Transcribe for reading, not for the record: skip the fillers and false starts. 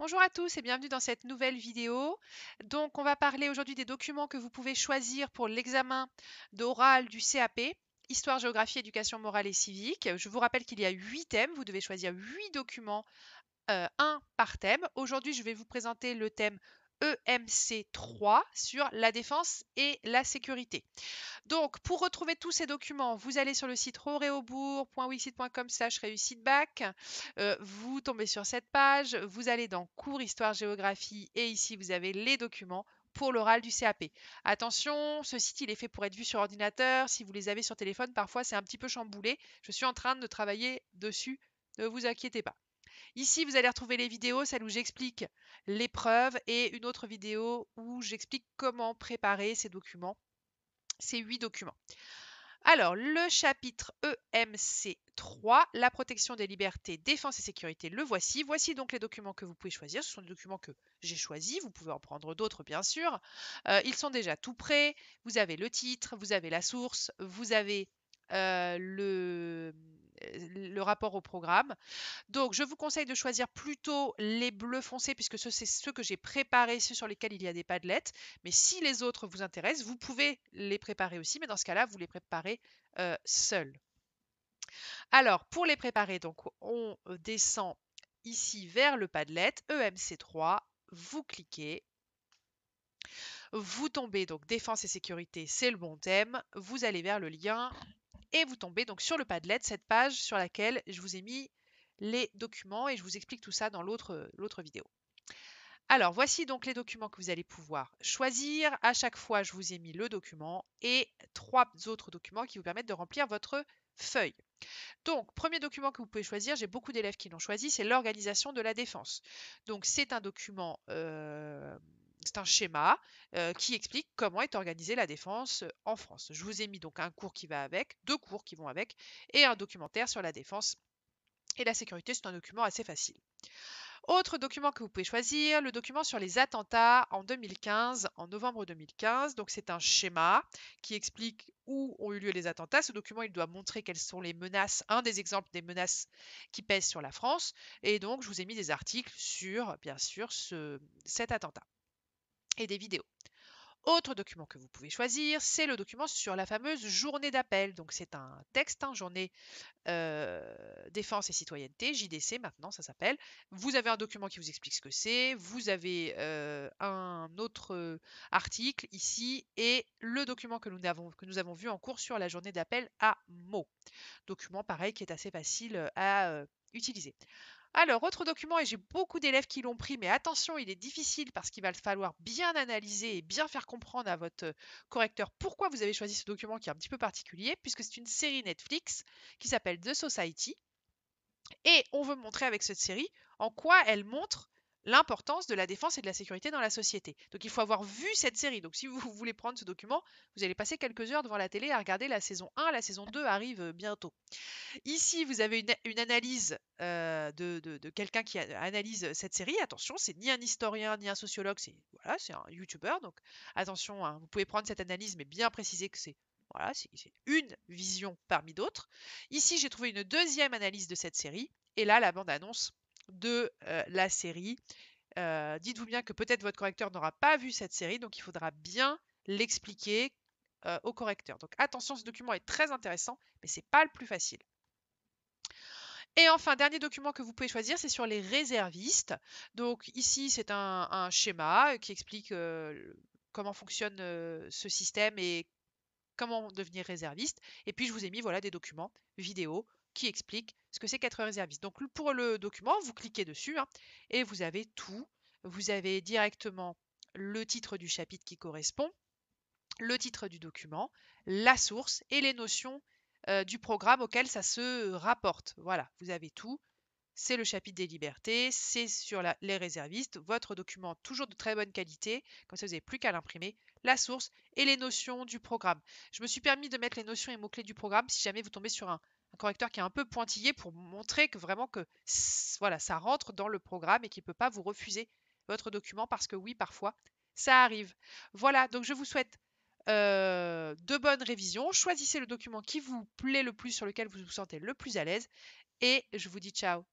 Bonjour à tous et bienvenue dans cette nouvelle vidéo. Donc, on va parler aujourd'hui des documents que vous pouvez choisir pour l'examen d'oral du CAP, Histoire, géographie, éducation morale et civique. Je vous rappelle qu'il y a 8 thèmes. Vous devez choisir 8 documents, un par thème. Aujourd'hui, je vais vous présenter le thème EMC3 sur la défense et la sécurité. Donc, pour retrouver tous ces documents, vous allez sur le site roréaubourg.wixit.com/réussitebac. Vous tombez sur cette page, vous allez dans cours histoire géographie et ici vous avez les documents pour l'oral du CAP. Attention, ce site il est fait pour être vu sur ordinateur. Si vous les avez sur téléphone, parfois c'est un petit peu chamboulé. Je suis en train de travailler dessus, ne vous inquiétez pas. Ici, vous allez retrouver les vidéos, celle où j'explique l'épreuve et une autre vidéo où j'explique comment préparer ces documents, ces 8 documents. Alors, le chapitre EMC3, la protection des libertés, défense et sécurité, le voici. Voici donc les documents que vous pouvez choisir. Ce sont des documents que j'ai choisis. Vous pouvez en prendre d'autres, bien sûr. Ils sont déjà tout prêts. Vous avez le titre, vous avez la source, vous avez le rapport au programme. Donc, je vous conseille de choisir plutôt les bleus foncés, puisque c'est ceux que j'ai préparés, ceux sur lesquels il y a des padlets. Mais si les autres vous intéressent, vous pouvez les préparer aussi, mais dans ce cas-là, vous les préparez seuls. Alors, pour les préparer, donc, on descend ici vers le padlet, EMC3, vous cliquez, vous tombez, donc défense et sécurité, c'est le bon thème, vous allez vers le lien et vous tombez donc sur le Padlet, cette page sur laquelle je vous ai mis les documents et je vous explique tout ça dans l'autre vidéo. Alors, voici donc les documents que vous allez pouvoir choisir. À chaque fois, je vous ai mis le document et 3 autres documents qui vous permettent de remplir votre feuille. Donc, premier document que vous pouvez choisir, j'ai beaucoup d'élèves qui l'ont choisi, c'est l'organisation de la défense. Donc, c'est un document, c'est un schéma qui explique comment est organisée la défense en France. Je vous ai mis donc un cours qui va avec, 2 cours qui vont avec, et un documentaire sur la défense et la sécurité. C'est un document assez facile. Autre document que vous pouvez choisir, le document sur les attentats en 2015, en novembre 2015. Donc c'est un schéma qui explique où ont eu lieu les attentats. Ce document, il doit montrer quelles sont les menaces, un des exemples des menaces qui pèsent sur la France. Et donc je vous ai mis des articles sur, bien sûr, cet attentat et des vidéos. Autre document que vous pouvez choisir, c'est le document sur la fameuse journée d'appel. Donc c'est un texte, journée défense et citoyenneté, JDC maintenant ça s'appelle. Vous avez un document qui vous explique ce que c'est, vous avez un autre article ici et le document que nous avons vu en cours sur la journée d'appel à Meaux. Document pareil qui est assez facile à utiliser. Alors, autre document, et j'ai beaucoup d'élèves qui l'ont pris, mais attention, il est difficile parce qu'il va falloir bien analyser et bien faire comprendre à votre correcteur pourquoi vous avez choisi ce document qui est un petit peu particulier, puisque c'est une série Netflix qui s'appelle The Society. Et on veut montrer avec cette série en quoi elle montre l'importance de la défense et de la sécurité dans la société. Donc il faut avoir vu cette série. Donc si vous voulez prendre ce document, vous allez passer quelques heures devant la télé à regarder la saison 1, la saison 2 arrive bientôt. Ici, vous avez une analyse de quelqu'un qui analyse cette série. Attention, c'est ni un historien ni un sociologue, c'est un YouTuber. Donc attention, hein, vous pouvez prendre cette analyse, mais bien préciser que c'est une vision parmi d'autres. Ici, j'ai trouvé une deuxième analyse de cette série. Et là, la bande-annonce de la série. Dites-vous bien que peut-être votre correcteur n'aura pas vu cette série, donc il faudra bien l'expliquer au correcteur. Donc attention, ce document est très intéressant, mais c'est pas le plus facile. Et enfin, dernier document que vous pouvez choisir, c'est sur les réservistes. Donc ici, c'est un schéma qui explique comment fonctionne ce système et comment devenir réserviste. Et puis, je vous ai mis voilà, des documents vidéo qui expliquent ce que c'est qu'être réserviste. Donc, pour le document, vous cliquez dessus et vous avez tout. Vous avez directement le titre du chapitre qui correspond, le titre du document, la source et les notions du programme auquel ça se rapporte. Voilà, vous avez tout. C'est le chapitre des libertés, c'est sur les réservistes, votre document toujours de très bonne qualité, comme ça vous n'avez plus qu'à l'imprimer, la source et les notions du programme. Je me suis permis de mettre les notions et mots-clés du programme si jamais vous tombez sur un correcteur qui est un peu pointillé pour montrer que vraiment que voilà, ça rentre dans le programme et qu'il ne peut pas vous refuser votre document parce que oui, parfois, ça arrive. Voilà, donc je vous souhaite de bonnes révisions. Choisissez le document qui vous plaît le plus, sur lequel vous vous sentez le plus à l'aise et je vous dis ciao.